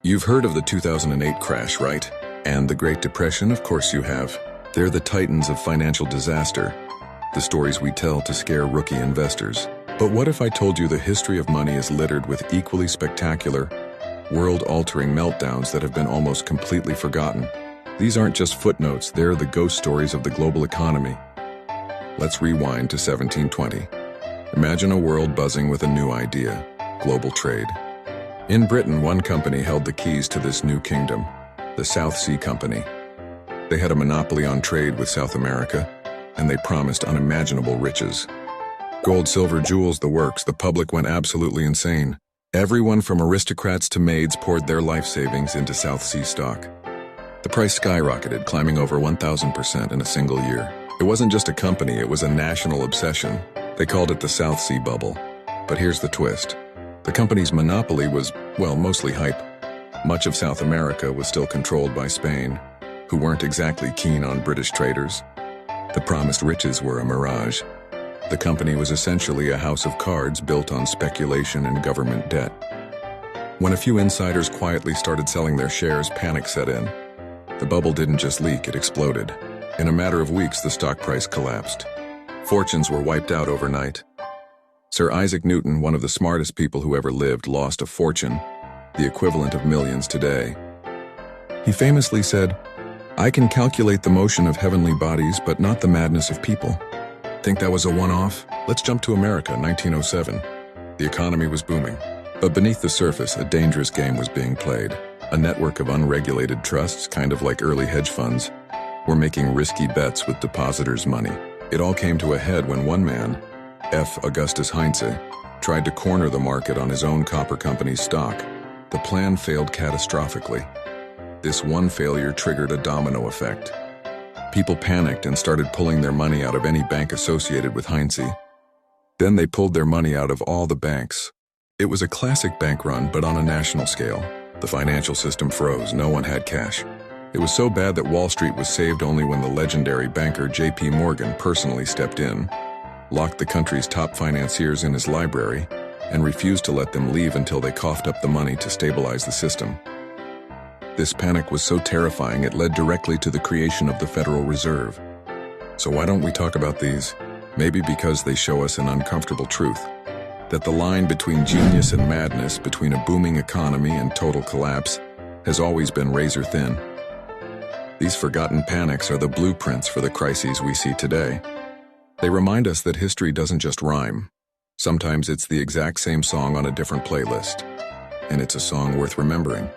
You've heard of the 2008 crash, right? And the Great Depression, of course you have. They're the titans of financial disaster, the stories we tell to scare rookie investors. But what if I told you the history of money is littered with equally spectacular, world-altering meltdowns that have been almost completely forgotten? These aren't just footnotes, they're the ghost stories of the global economy. Let's rewind to 1720. Imagine a world buzzing with a new idea: global trade. In Britain, one company held the keys to this new kingdom, the South Sea Company. They had a monopoly on trade with South America, and they promised unimaginable riches. Gold, silver, jewels, the works. The public went absolutely insane. Everyone from aristocrats to maids poured their life savings into South Sea stock. The price skyrocketed, climbing over 1,000% in a single year. It wasn't just a company, it was a national obsession. They called it the South Sea Bubble. But here's the twist. The company's monopoly was, well, mostly hype. Much of South America was still controlled by Spain, who weren't exactly keen on British traders. The promised riches were a mirage. The company was essentially a house of cards built on speculation and government debt. When a few insiders quietly started selling their shares, panic set in. The bubble didn't just leak, it exploded. In a matter of weeks, the stock price collapsed. Fortunes were wiped out overnight. Sir Isaac Newton, one of the smartest people who ever lived, lost a fortune, the equivalent of millions today. He famously said, "I can calculate the motion of heavenly bodies, but not the madness of people." Think that was a one-off? Let's jump to America, 1907. The economy was booming. But beneath the surface, a dangerous game was being played. A network of unregulated trusts, kind of like early hedge funds, were making risky bets with depositors' money. It all came to a head when one man, F. Augustus Heinze, tried to corner the market on his own copper company's stock. The plan failed catastrophically. This one failure triggered a domino effect. People panicked and started pulling their money out of any bank associated with Heinze. Then they pulled their money out of all the banks. It was a classic bank run, but on a national scale. The financial system froze, no one had cash. It was so bad that Wall Street was saved only when the legendary banker J.P. Morgan personally stepped in, locked the country's top financiers in his library, and refused to let them leave until they coughed up the money to stabilize the system. This panic was so terrifying it led directly to the creation of the Federal Reserve. So why don't we talk about these? Maybe because they show us an uncomfortable truth, that the line between genius and madness, between a booming economy and total collapse, has always been razor thin. These forgotten panics are the blueprints for the crises we see today. They remind us that history doesn't just rhyme. Sometimes it's the exact same song on a different playlist, and it's a song worth remembering.